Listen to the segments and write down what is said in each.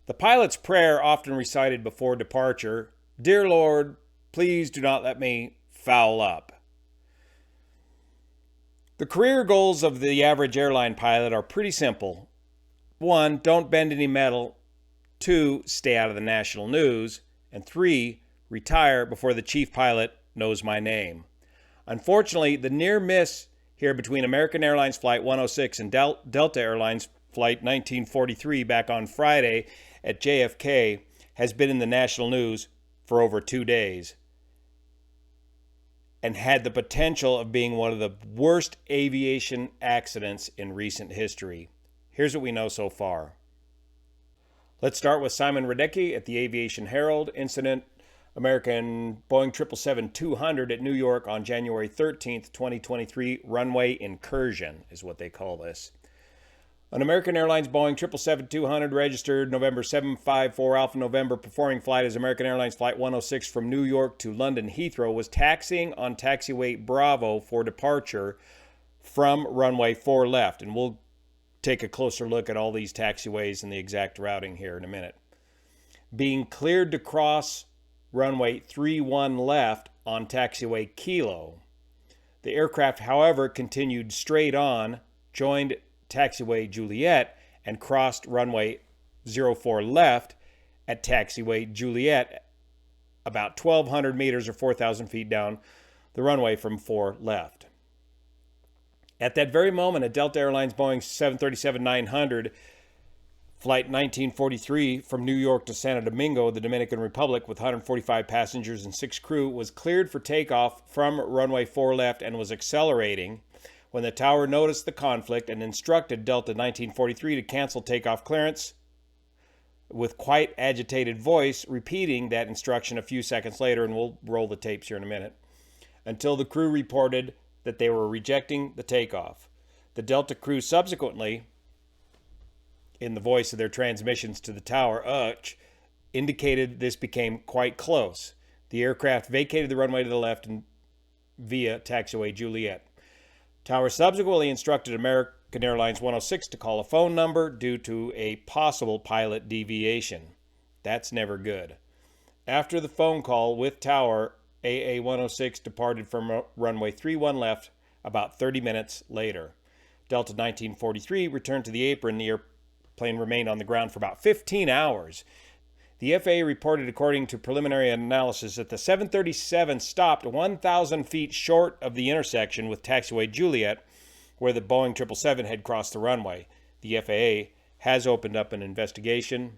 The pilot's prayer often recited before departure, "Dear Lord, please do not let me foul up." The career goals of the average airline pilot are pretty simple. 1, don't bend any metal. 2, stay out of the national news. And 3, retire before the chief pilot knows my name. Unfortunately, the near miss here between American Airlines Flight 106 and Delta Airlines Flight 1943 back on Friday at JFK has been in the national news for over 2 days and had the potential of being one of the worst aviation accidents in recent history. Here's what we know so far. Let's start with Simon Radecki at the Aviation Herald. Incident: American Boeing 777-200 at New York on January 13th, 2023. Runway incursion is what they call this. An American Airlines Boeing 777-200 registered November 754 Alpha November performing flight as American Airlines Flight 106 from New York to London Heathrow was taxiing on taxiway Bravo for departure from runway 4 left. And we'll take a closer look at all these taxiways and the exact routing here in a minute. Being cleared to cross runway 31 left on taxiway Kilo. The aircraft, however, continued straight on, joined taxiway Juliet, and crossed runway 04 left at taxiway Juliet about 1,200 meters or 4,000 feet down the runway from 4 left. At that very moment, a Delta Airlines Boeing 737-900 Flight 1943 from New York to Santo Domingo, the Dominican Republic, with 145 passengers and 6 crew, was cleared for takeoff from runway 4 left and was accelerating when the tower noticed the conflict and instructed Delta 1943 to cancel takeoff clearance, with quite agitated voice repeating that instruction a few seconds later, and we'll roll the tapes here in a minute, until the crew reported that they were rejecting the takeoff. The Delta crew subsequently, in the voice of their transmissions to the tower, indicated this became quite close. The aircraft vacated the runway to the left and via taxiway Juliet. Tower subsequently instructed American Airlines 106 to call a phone number due to a possible pilot deviation. That's never good. After the phone call with Tower, AA 106 departed from runway 31 left about 30 minutes later. Delta 1943 returned to the apron. The airplane remained on the ground for about 15 hours. The FAA reported, according to preliminary analysis, that the 737 stopped 1,000 feet short of the intersection with taxiway Juliet, where the Boeing 777 had crossed the runway. The FAA has opened up an investigation,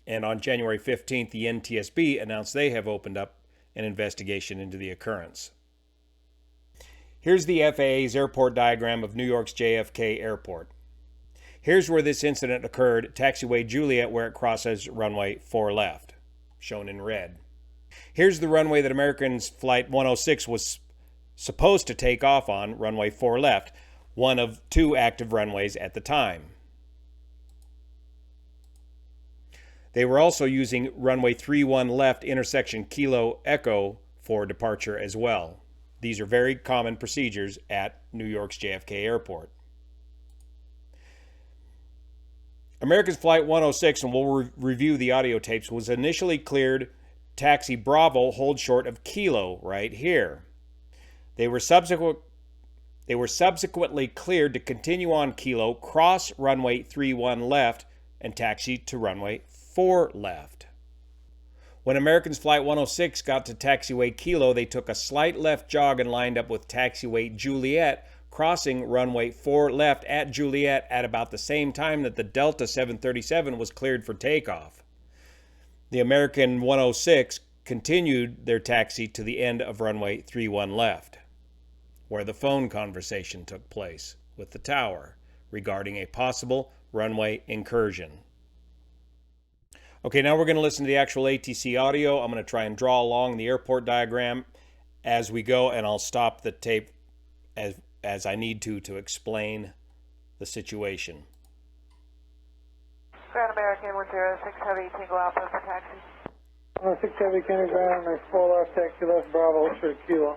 and on January 15th, the NTSB announced they have opened up an investigation into the occurrence. Here's the FAA's airport diagram of New York's JFK Airport. Here's where this incident occurred, taxiway Juliet, where it crosses runway 4 left, shown in red. Here's the runway that American's Flight 106 was supposed to take off on, runway 4 left, one of 2 active runways at the time. They were also using runway 31 left intersection Kilo Echo for departure as well. These are very common procedures at New York's JFK Airport. American's Flight 106, and we'll review the audio tapes, was initially cleared taxi Bravo, hold short of Kilo, right here. They were subsequently cleared to continue on Kilo, cross runway 31 left, and taxi to runway 4 left. When American's Flight 106 got to taxiway Kilo, they took a slight left jog and lined up with taxiway Juliet, crossing runway 4 left at Juliet at about the same time that the Delta 737 was cleared for takeoff. The American 106 continued their taxi to the end of runway 31 left, where the phone conversation took place with the tower regarding a possible runway incursion. Okay, now we're going to listen to the actual ATC audio. I'm going to try and draw along the airport diagram as we go, and I'll stop the tape as I need to explain the situation. Grand American 106 Heavy Tango Alpha for taxi. 106 Heavy Tango Ground, next 4 left, taxi left, Bravo, let's for Kilo.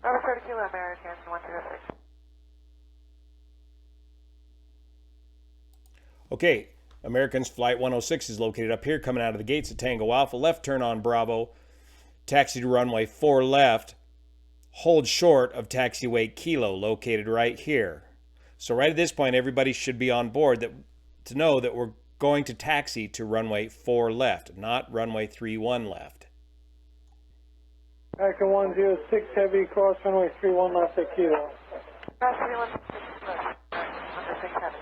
Bravo for Kilo, American 106. Okay, American's Flight 106 is located up here, coming out of the gates at Tango Alpha. Left turn on Bravo. Taxi to runway 4 left. Hold short of taxiway Kilo, located right here. So right at this point, everybody should be on board to know that we're going to taxi to runway 4 left, not runway 31 left. American 106 Heavy, cross runway 31 left at Kilo. Cross 316 left, 106 Heavy.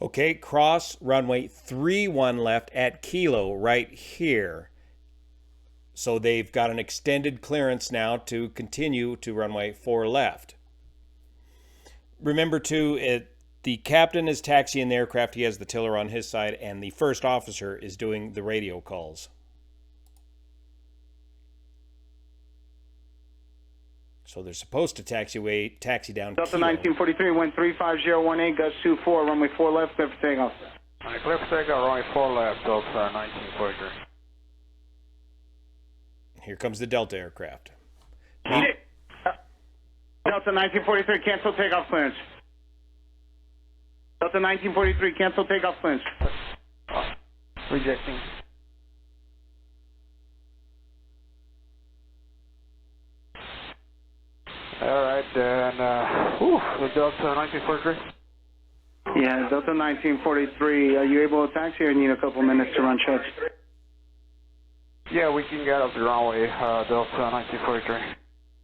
Okay, cross runway 31 left at Kilo right here. So they've got an extended clearance now to continue to runway 4 left. Remember too, the captain is taxiing the aircraft. He has the tiller on his side, and the first officer is doing the radio calls. So they're supposed to taxi down Delta Kilo. 1943, wind 35018, gust 24, runway 4 left, clear for takeoff. Clear for takeoff, runway 4 left, Delta 1943. Here comes the Delta aircraft. Delta 1943, cancel takeoff clearance. Delta 1943, cancel takeoff clearance. Rejecting. All right, then, the Delta 1943. Yeah, Delta 1943, are you able to taxi or need a couple minutes to run checks? Yeah, we can get up the runway, Delta 1943.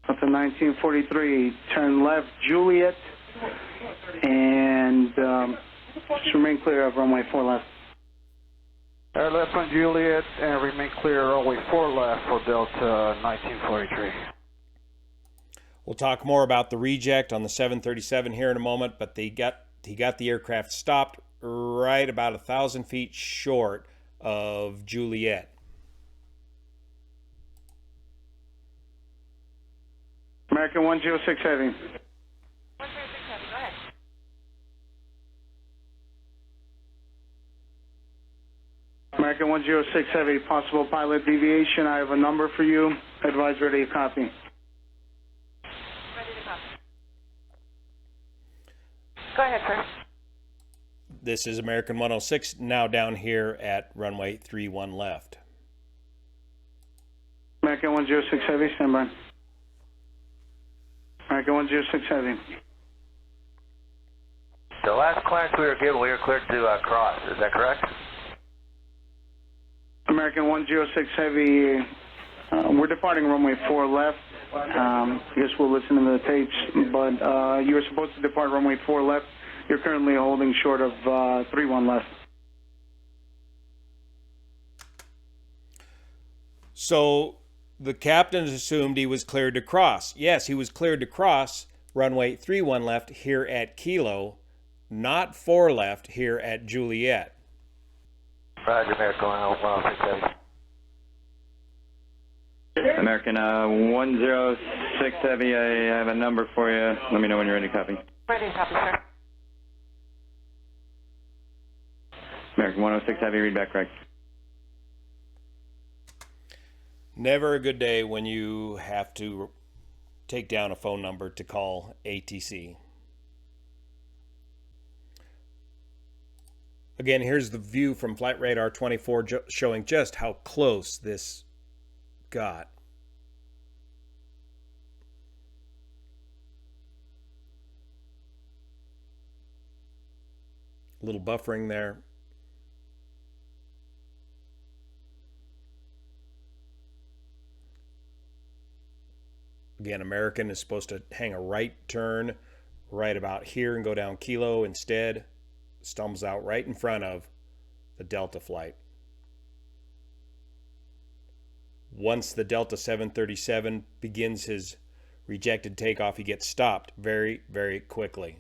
Delta 1943, turn left, Juliet, and just remain clear of runway 4 left. Left on Juliet, and remain clear runway 4 left for Delta 1943. We'll talk more about the reject on the 737 here in a moment, but he got the aircraft stopped right about 1,000 feet short of Juliet. American 106 Heavy. 106 Heavy, go ahead. American 106 Heavy, possible pilot deviation. I have a number for you. Advise ready to copy. Ready to copy. Go ahead, sir. This is American 106, now down here at runway 31 left. American 106 Heavy, stand by. American 106 Heavy. The last clearance we were given, we were cleared to cross. Is that correct? American 106 Heavy, we're departing runway 4 left. I guess we'll listen to the tapes, but you were supposed to depart runway 4 left. You're currently holding short of 31 left. So the captain assumed he was cleared to cross. Yes, he was cleared to cross runway 31 left here at Kilo, not 4 left here at Juliet. Roger, American 106 Heavy. American 106 Heavy, I have a number for you. Let me know when you're ready to copy. Ready to copy, sir. American 106 Heavy, read back correct. Never a good day when you have to take down a phone number to call ATC. Again, here's the view from Flight Radar 24 showing just how close this got. A little buffering there. Again, American is supposed to hang a right turn right about here and go down Kilo. Instead, stumbles out right in front of the Delta flight. Once the Delta 737 begins his rejected takeoff, he gets stopped very, very quickly.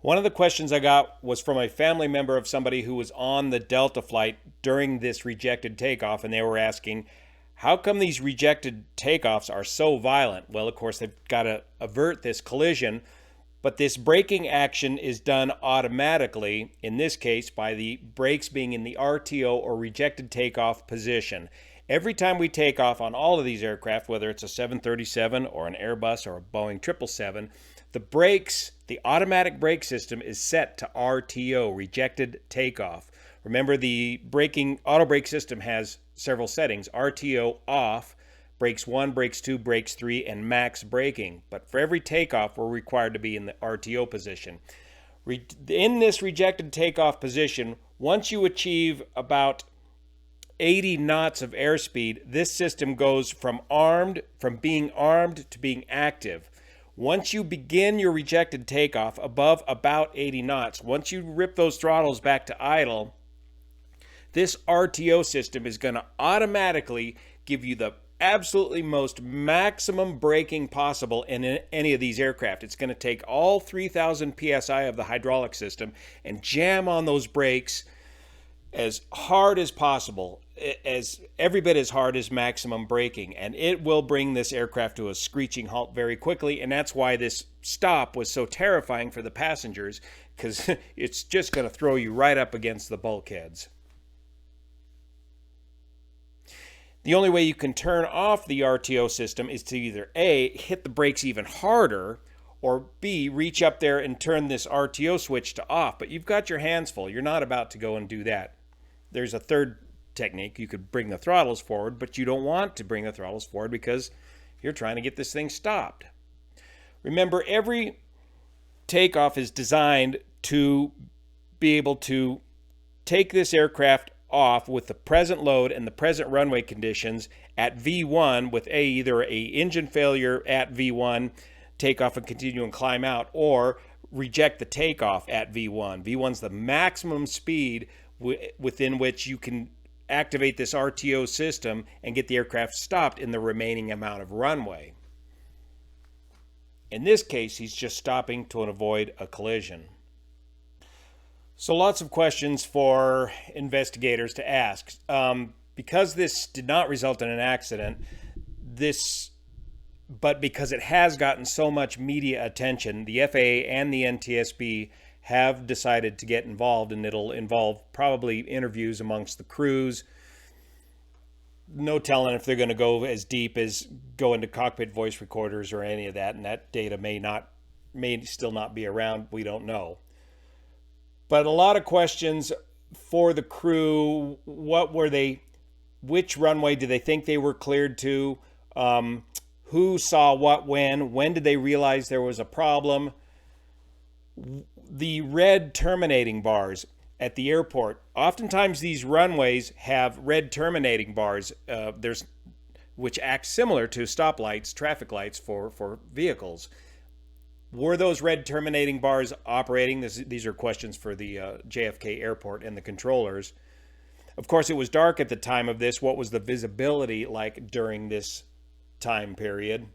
One of the questions I got was from a family member of somebody who was on the Delta flight during this rejected takeoff, and they were asking, how come these rejected takeoffs are so violent? Well, of course, they've got to avert this collision, but this braking action is done automatically, in this case, by the brakes being in the RTO or rejected takeoff position. Every time we take off on all of these aircraft, whether it's a 737 or an Airbus or a Boeing 777, The brakes, the automatic brake system is set to RTO, rejected takeoff. Remember, the auto brake system has several settings: RTO off, brakes 1, brakes 2, brakes 3, and max braking. But for every takeoff, we're required to be in the RTO position. In this rejected takeoff position, once you achieve about 80 knots of airspeed, this system goes from being armed to being active. Once you begin your rejected takeoff above about 80 knots, once you rip those throttles back to idle, this RTO system is going to automatically give you the absolutely most maximum braking possible in any of these aircraft. It's going to take all 3,000 psi of the hydraulic system and jam on those brakes as hard as possible, as every bit as hard as maximum braking, and it will bring this aircraft to a screeching halt very quickly. And that's why this stop was so terrifying for the passengers, because it's just going to throw you right up against the bulkheads. The only way you can turn off the RTO system is to either A, hit the brakes even harder, or B, reach up there and turn this RTO switch to off. But you've got your hands full. You're not about to go and do that. There's a third technique. You could bring the throttles forward, but you don't want to bring the throttles forward because you're trying to get this thing stopped. Remember, every takeoff is designed to be able to take this aircraft off with the present load and the present runway conditions at V1 with either a engine failure at V1, take off and continue and climb out, or reject the takeoff at V1. V1's the maximum speed within which you can activate this RTO system and get the aircraft stopped in the remaining amount of runway. In this case, he's just stopping to avoid a collision. So lots of questions for investigators to ask. Because this did not result in an accident, but because it has gotten so much media attention, the FAA and the NTSB have decided to get involved, and it'll involve probably interviews amongst the crews. No telling if they're going to go as deep as go into cockpit voice recorders or any of that, and that data may still not be around. We don't know. But a lot of questions for the crew. Which runway do they think they were cleared to? Who saw what when? When did they realize there was a problem? The red terminating bars at the airport. Oftentimes these runways have red terminating bars, which act similar to stoplights, traffic lights for vehicles. Were those red terminating bars operating? These are questions for the JFK airport and the controllers. Of course, it was dark at the time of this. What was the visibility like during this time period?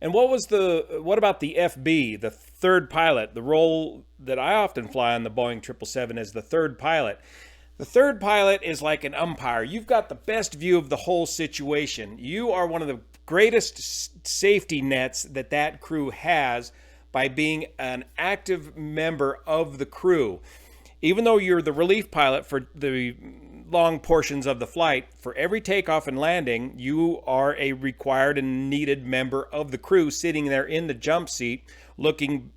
And what about the FB, the third pilot, the role that I often fly on the Boeing 777 as the third pilot? The third pilot is like an umpire. You've got the best view of the whole situation. You are one of the greatest safety nets that crew has by being an active member of the crew. Even though you're the relief pilot for the long portions of the flight, for every takeoff and landing, you are a required and needed member of the crew sitting there in the jump seat looking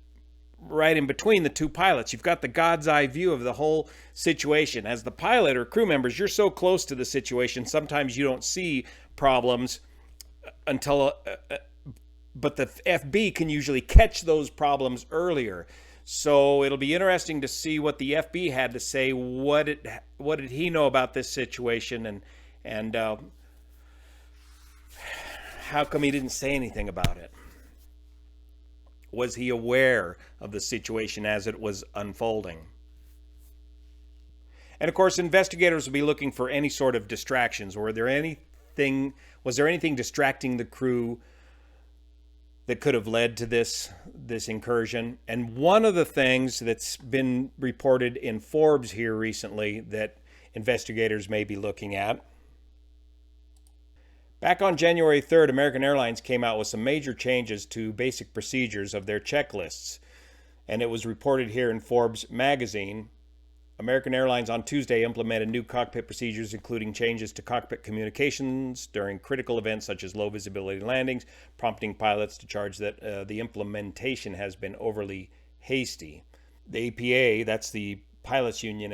right in between the two pilots. You've got the God's eye view of the whole situation. As the pilot or crew members, you're so close to the situation, sometimes you don't see problems until but the FB can usually catch those problems earlier. So it'll be interesting to see what the FB had to say. What did he know about this situation, and how come he didn't say anything about it? Was he aware of the situation as it was unfolding? And of course, investigators will be looking for any sort of distractions. Was there anything distracting the crew that could have led to this incursion? And one of the things that's been reported in Forbes here recently that investigators may be looking at. Back on January 3rd, American Airlines came out with some major changes to basic procedures of their checklists. And it was reported here in Forbes magazine. American Airlines on Tuesday implemented new cockpit procedures, including changes to cockpit communications during critical events such as low visibility landings, prompting pilots to charge that the implementation has been overly hasty. The APA, that's the pilots union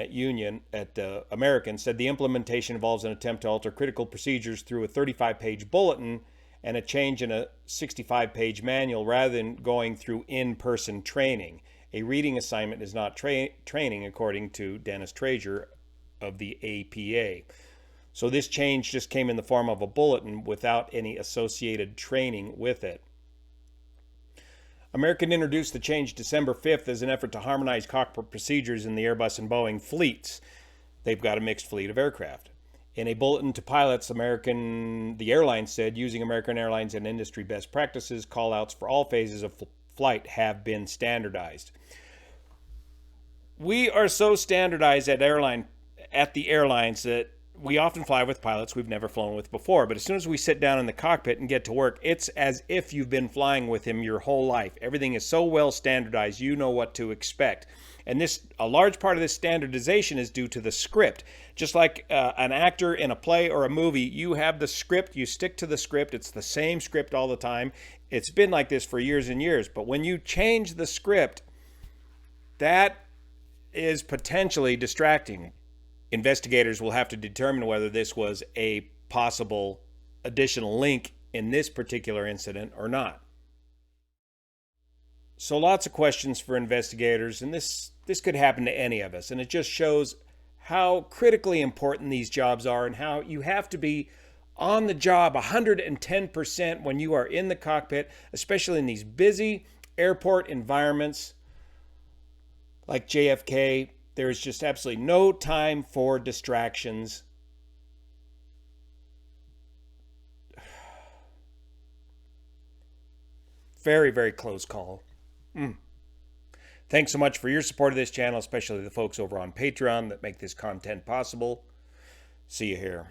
at American, said the implementation involves an attempt to alter critical procedures through a 35-page bulletin and a change in a 65-page manual rather than going through in-person training. A reading assignment is not training, according to Dennis Trager of the APA. So this change just came in the form of a bulletin without any associated training with it. American introduced the change December 5th as an effort to harmonize cockpit procedures in the Airbus and Boeing fleets. They've got a mixed fleet of aircraft. In a bulletin to pilots, the airline said, using American Airlines and industry best practices, call-outs for all phases of flight have been standardized. We are so standardized at the airlines that we often fly with pilots we've never flown with before. But as soon as we sit down in the cockpit and get to work, it's as if you've been flying with him your whole life. Everything is so well standardized, you know what to expect. And a large part of this standardization is due to the script. Just like an actor in a play or a movie, you have the script, you stick to the script. It's the same script all the time. It's been like this for years and years. But when you change the script, that is potentially distracting. Investigators will have to determine whether this was a possible additional link in this particular incident or not. So lots of questions for investigators, and this could happen to any of us, and it just shows how critically important these jobs are and how you have to be on the job 110% when you are in the cockpit, especially in these busy airport environments like JFK. There is just absolutely no time for distractions. Very, very close call. Thanks so much for your support of this channel, especially the folks over on Patreon that make this content possible. See you here.